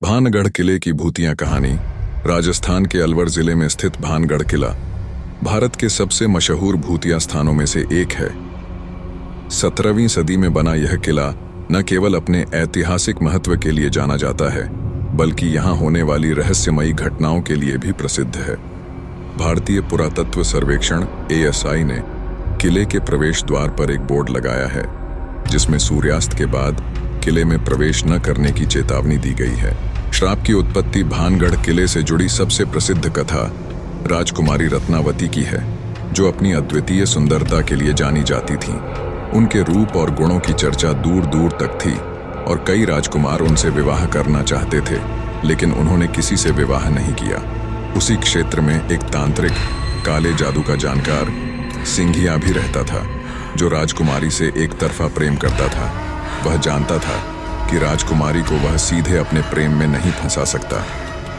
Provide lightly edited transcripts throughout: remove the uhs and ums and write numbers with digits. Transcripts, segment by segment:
भानगढ़ किले की भूतिया कहानी। राजस्थान के अलवर जिले में स्थित भानगढ़ किला भारत के सबसे मशहूर भूतिया स्थानों में से एक है। 17वीं सदी में बना यह किला न केवल अपने ऐतिहासिक महत्व के लिए जाना जाता है, बल्कि यहाँ होने वाली रहस्यमयी घटनाओं के लिए भी प्रसिद्ध है। भारतीय पुरातत्व सर्वेक्षण ASI ने किले के प्रवेश द्वार पर एक बोर्ड लगाया है, जिसमें सूर्यास्त के बाद किले में प्रवेश न करने की चेतावनी दी गई है। श्राप की उत्पत्ति भानगढ़ किले से जुड़ी सबसे प्रसिद्ध कथा राजकुमारी रत्नावती की है, जो अपनी अद्वितीय सुंदरता के लिए जानी जाती थीं। उनके रूप और गुणों की चर्चा दूर दूर तक थी और कई राजकुमार उनसे विवाह करना चाहते थे, लेकिन उन्होंने किसी से विवाह नहीं किया। उसी क्षेत्र में एक तांत्रिक, काले जादू का जानकार सिंघिया भी रहता था, जो राजकुमारी से एक तरफा प्रेम करता था। वह जानता था कि राजकुमारी को वह सीधे अपने प्रेम में नहीं फंसा सकता,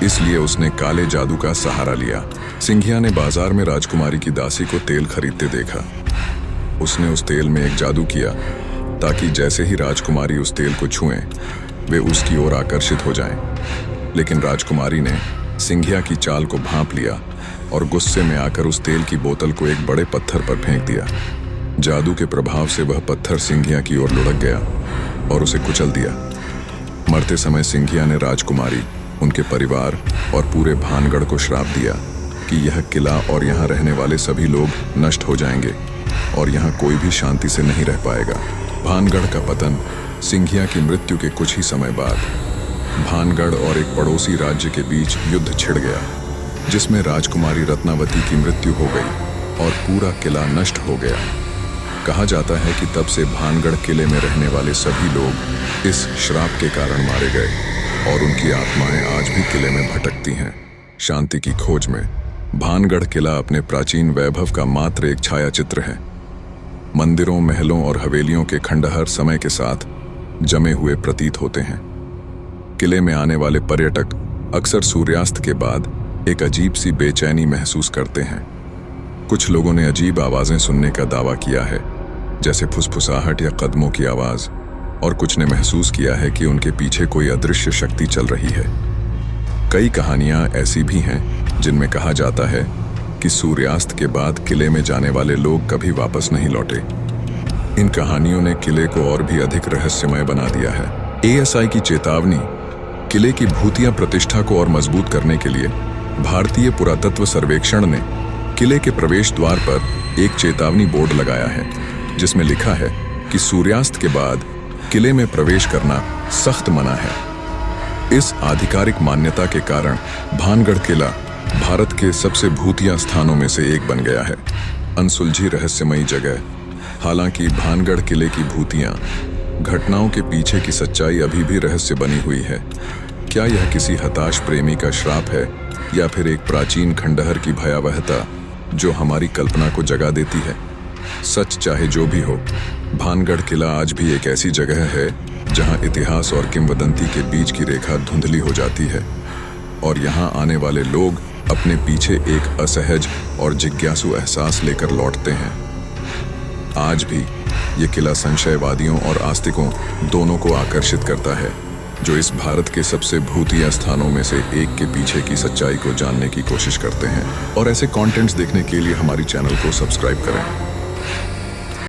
इसलिए उसने काले जादू का सहारा लिया। सिंघिया ने बाजार में राजकुमारी की दासी को तेल खरीदते देखा। उसने उस तेल में एक जादू किया ताकि जैसे ही राजकुमारी उस तेल को छुएं, वे उसकी ओर आकर्षित हो जाएं। लेकिन राजकुमारी ने सिंघिया की चाल को भांप लिया और गुस्से में आकर उस तेल की बोतल को एक बड़े पत्थर पर फेंक दिया। जादू के प्रभाव से वह पत्थर सिंघिया की ओर लुढ़क गया और उसे कुचल दिया। मरते समय सिंघिया ने राजकुमारी, उनके परिवार और पूरे भानगढ़ को श्राप दिया कि यह किला और यहाँ रहने वाले सभी लोग नष्ट हो जाएंगे और यहाँ कोई भी शांति से नहीं रह पाएगा। भानगढ़ का पतन सिंघिया की मृत्यु के कुछ ही समय बाद भानगढ़ और एक पड़ोसी राज्य के बीच युद्ध छिड़ गया, जिसमें राजकुमारी रत्नावती की मृत्यु हो गई और पूरा किला नष्ट हो गया। कहा जाता है कि तब से भानगढ़ किले में रहने वाले सभी लोग इस श्राप के कारण मारे गए और उनकी आत्माएं आज भी किले में भटकती हैं, शांति की खोज में। भानगढ़ किला अपने प्राचीन वैभव का मात्र एक छायाचित्र है। मंदिरों, महलों और हवेलियों के खंडहर समय के साथ जमे हुए प्रतीत होते हैं। किले में आने वाले पर्यटक अक्सर सूर्यास्त के बाद एक अजीब सी बेचैनी महसूस करते हैं। कुछ लोगों ने अजीब आवाजें सुनने का दावा किया है, जैसे फुसफुसाहट या कदमों की आवाज, और कुछ ने महसूस किया है कि उनके पीछे कोई अदृश्य शक्ति चल रही है। कई कहानियां ऐसी भी हैं जिनमें कहा जाता है कि सूर्यास्त के बाद किले में जाने वाले लोग कभी वापस नहीं लौटे। इन कहानियों ने किले को और भी अधिक रहस्यमय बना दिया है। ASI की चेतावनी। किले की भूतिया प्रतिष्ठा को और मजबूत करने के लिए भारतीय पुरातत्व सर्वेक्षण ने किले के प्रवेश द्वार पर एक चेतावनी बोर्ड लगाया है, जिसमें लिखा है कि सूर्यास्त के बाद किले में प्रवेश करना सख्त मना है। इस आधिकारिक मान्यता के कारण भानगढ़ किला भारत के सबसे भूतिया स्थानों में से एक बन गया है। अनसुलझी रहस्यमयी जगह। हालांकि भानगढ़ किले की भूतियां घटनाओं के पीछे की सच्चाई अभी भी रहस्य बनी हुई है। क्या यह किसी हताश प्रेमी का श्राप है, या फिर एक प्राचीन खंडहर की भयावहता जो हमारी कल्पना को जगा देती है? सच चाहे जो भी हो, भानगढ़ किला आज भी एक ऐसी जगह है जहां इतिहास और किंवदंती के बीच की रेखा धुंधली हो जाती है और यहां आने वाले लोग अपने पीछे एक असहज और जिज्ञासु एहसास लेकर लौटते हैं। आज भी ये किला संशयवादियों और आस्तिकों दोनों को आकर्षित करता है, जो इस भारत के सबसे भूतिया स्थानों में से एक के पीछे की सच्चाई को जानने की कोशिश करते हैं। और ऐसे कंटेंट्स देखने के लिए हमारी चैनल को सब्सक्राइब करें।